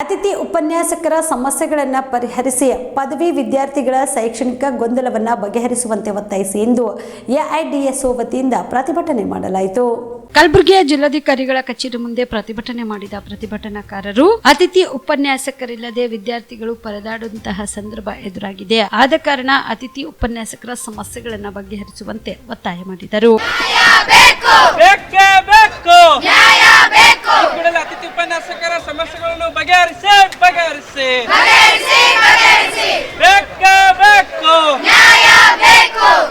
ಅತಿಥಿ ಉಪನ್ಯಾಸಕರ ಸಮಸ್ಯೆಗಳನ್ನು ಪರಿಹರಿಸಿ ಪದವಿ ವಿದ್ಯಾರ್ಥಿಗಳ ಶೈಕ್ಷಣಿಕ ಗೊಂದಲವನ್ನು ಬಗೆಹರಿಸುವಂತೆ ಒತ್ತಾಯಿಸಿ ಎಂದು ಎಐಡಿಎಸ್ಒ ವತಿಯಿಂದ ಪ್ರತಿಭಟನೆ ಮಾಡಲಾಯಿತು. ಕಲಬುರಗಿಯ ಜಿಲ್ಲಾಧಿಕಾರಿಗಳ ಕಚೇರಿ ಮುಂದೆ ಪ್ರತಿಭಟನೆ ಮಾಡಿದ ಪ್ರತಿಭಟನಾಕಾರರು ಅತಿಥಿ ಉಪನ್ಯಾಸಕರಿಲ್ಲದೆ ವಿದ್ಯಾರ್ಥಿಗಳು ಪರದಾಡುವಂತಹ ಸಂದರ್ಭ ಎದುರಾಗಿದೆ. ಆದ ಕಾರಣ ಅತಿಥಿ ಉಪನ್ಯಾಸಕರ ಸಮಸ್ಯೆಗಳನ್ನು ಬಗೆಹರಿಸುವಂತೆ ಒತ್ತಾಯ ಮಾಡಿದರು. ಅತಿಥಿ ಉಪನ್ಯಾಸಕರ ಸಮಸ್ಯೆಗಳನ್ನು ಬಗೆಹರಿಸಿ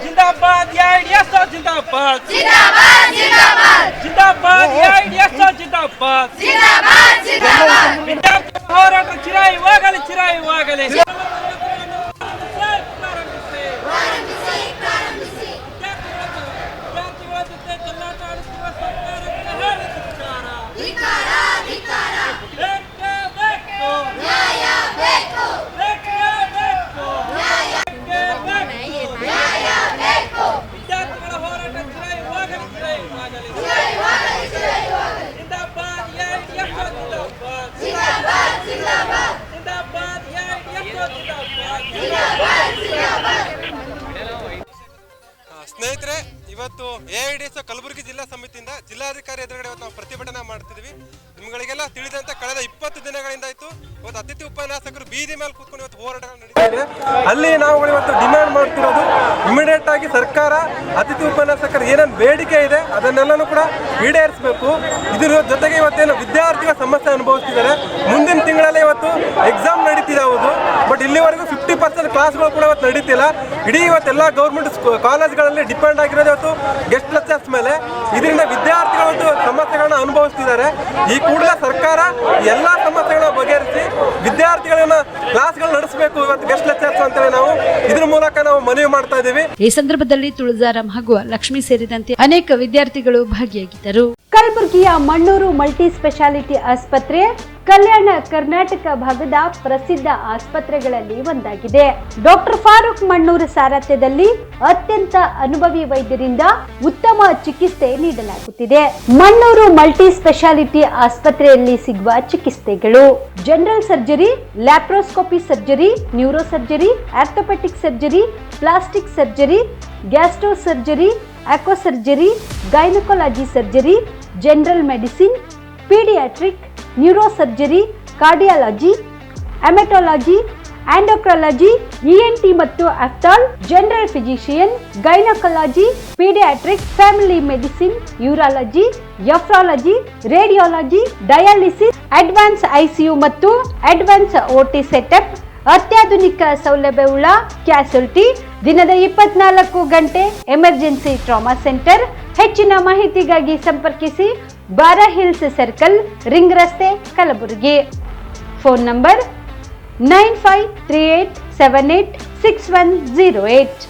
ಜಿಂದಾಬಾದ್ ಎಐಡಿಎಸ್ ಜಿಂದಾಬಾದ್ ಜಿಂದಾಬಾದ್ ಎಐಡಿಎಸ್ ಜಿಂದಾಬಾದ್ ವಿದ್ಯಾರ್ಥಿ ಹೋರಾಟ ಚಿರಾಯುವಾಗಲಿ ಸ್ನೇಹಿತರೆ, ಇವತ್ತು ಎಐಡಿಎಸ್ ಕಲಬುರಗಿ ಜಿಲ್ಲಾ ಸಮಿತಿಯಿಂದ ಜಿಲ್ಲಾಧಿಕಾರಿ ಎದುರುಗಡೆ ನಾವು ಪ್ರತಿಭಟನೆ ಮಾಡ್ತಿದ್ವಿ. ನಿಮ್ಗಳಿಗೆಲ್ಲ ತಿಳಿದಂತೆ ಕಳೆದ 20 ದಿನಗಳಿಂದ ಆಯ್ತು ಇವತ್ತು ಅತಿಥಿ ಉಪನ್ಯಾಸಕರು ಬೀದಿ ಮೇಲೆ ಕೂತ್ಕೊಂಡು ಇವತ್ತು ಹೋರಾಟಗಳು ನಡೀತಿದೆ. ಅಲ್ಲಿ ನಾವು ಇವತ್ತು ಡಿಮ್ಯಾಂಡ್ ಮಾಡ್ತಿರೋದು ಇಮಿಡಿಯೇಟ್ ಆಗಿ ಸರ್ಕಾರ ಅತಿಥಿ ಉಪನ್ಯಾಸಕರು ಏನೇನು ಬೇಡಿಕೆ ಇದೆ ಅದನ್ನೆಲ್ಲನೂ ಕೂಡ ಈಡೇರಿಸಬೇಕು. ಇದರ ಜೊತೆಗೆ ಇವತ್ತೇನು ವಿದ್ಯಾರ್ಥಿಗಳ ಸಮಸ್ಯೆ ಅನುಭವಿಸ್ತಿದ್ದಾರೆ. ಮುಂದಿನ ತಿಂಗಳಲ್ಲಿ ಇವತ್ತು ಎಕ್ಸಾಮ್ ನಡೀತಿದೆ ಹೌದು, ಬಟ್ ಇಲ್ಲಿವರೆಗೂ 50% ಕ್ಲಾಸ್ಗಳು ಕೂಡ ಇವತ್ತು ನಡೀತಿಲ್ಲ. ಇಡೀ ಇವತ್ತೆಲ್ಲ ಗೌರ್ಮೆಂಟ್ ಕಾಲೇಜ್ಗಳಲ್ಲಿ ಡಿಪೆಂಡ್ ಆಗಿರೋದು ಇವತ್ತು ಗೆಸ್ಟ್ ಲೆಕ್ಚರ್ಸ್ ಮೇಲೆ. ಇದರಿಂದ ವಿದ್ಯಾರ್ಥಿಗಳು ಸಮಸ್ಯೆಗಳನ್ನ ಅನುಭವಿಸ್ತಿದ್ದಾರೆ. ಈ ಕೂಡಲೇ ಸರ್ಕಾರ ಎಲ್ಲಾ ಸಮಸ್ಯೆಗಳನ್ನ ಬಗೆಹರಿಸಿ ವಿದ್ಯಾರ್ಥಿಗಳನ್ನ ಕ್ಲಾಸ್ಗಳು ನಡೆಸಬೇಕು ಇವತ್ತು ಗೆಸ್ಟ್ ಲೆಕ್ಚರ್ಸ್ ಅಂತೇಳಿ ನಾವು ಇದ್ರ ಮೂಲಕ ನಾವು ಮನವಿ ಮಾಡ್ತಾ ಇದ್ದೀವಿ. ಈ ಸಂದರ್ಭದಲ್ಲಿ ತುಳಜಾರಾಮ್ ಹಾಗೂ ಲಕ್ಷ್ಮಿ ಸೇರಿದಂತೆ ಅನೇಕ ವಿದ್ಯಾರ್ಥಿಗಳು ಭಾಗಿಯಾಗಿದ್ದರು. ಕಲಬುರಗಿಯ ಮಣ್ಣೂರು ಮಲ್ಟಿ ಸ್ಪೆಷಾಲಿಟಿ ಆಸ್ಪತ್ರೆ ಕಲ್ಯಾಣ ಕರ್ನಾಟಕ ಭಾಗದ ಪ್ರಸಿದ್ಧ ಆಸ್ಪತ್ರೆಗಳಲ್ಲಿ ಒಂದಾಗಿದೆ. ಡಾಕ್ಟರ್ ಫಾರೂಕ್ ಮಣ್ಣೂರು ಸಾರಥ್ಯದಲ್ಲಿ ಅತ್ಯಂತ ಅನುಭವಿ ವೈದ್ಯರಿಂದ ಉತ್ತಮ ಚಿಕಿತ್ಸೆ ನೀಡಲಾಗುತ್ತಿದೆ. ಮಣ್ಣೂರು ಮಲ್ಟಿ ಸ್ಪೆಷಾಲಿಟಿ ಆಸ್ಪತ್ರೆಯಲ್ಲಿ ಸಿಗುವ ಚಿಕಿತ್ಸೆಗಳು: general surgery, laparoscopy surgery, neuro surgery, orthopaedic surgery, plastic surgery, gastro surgery, aqua surgery, gynaecology surgery, general medicine, paediatric, neuro surgery, cardiology, haematology, endocrinology, ENT ಮತ್ತು ophthal, general physician, gynaecology, paediatric, family medicine, urology, nephrology, radiology, dialysis, advance ICU ಮತ್ತು advance OT setup, ಅತ್ಯಾಧುನಿಕ ಸೌಲಭ್ಯವುಳ್ಳ ಕ್ಯಾಸುಲಿಟಿ, ದಿನದ 24 ಗಂಟೆ emergency trauma centre. ಹೆಚ್ಚಿನ ಮಾಹಿತಿಗಾಗಿ ಸಂಪರ್ಕಿಸಿ ಬಾರಾ hills circle, ring ರಸ್ತೆ, ಕಲಬುರಗಿ. Phone number 9538786108.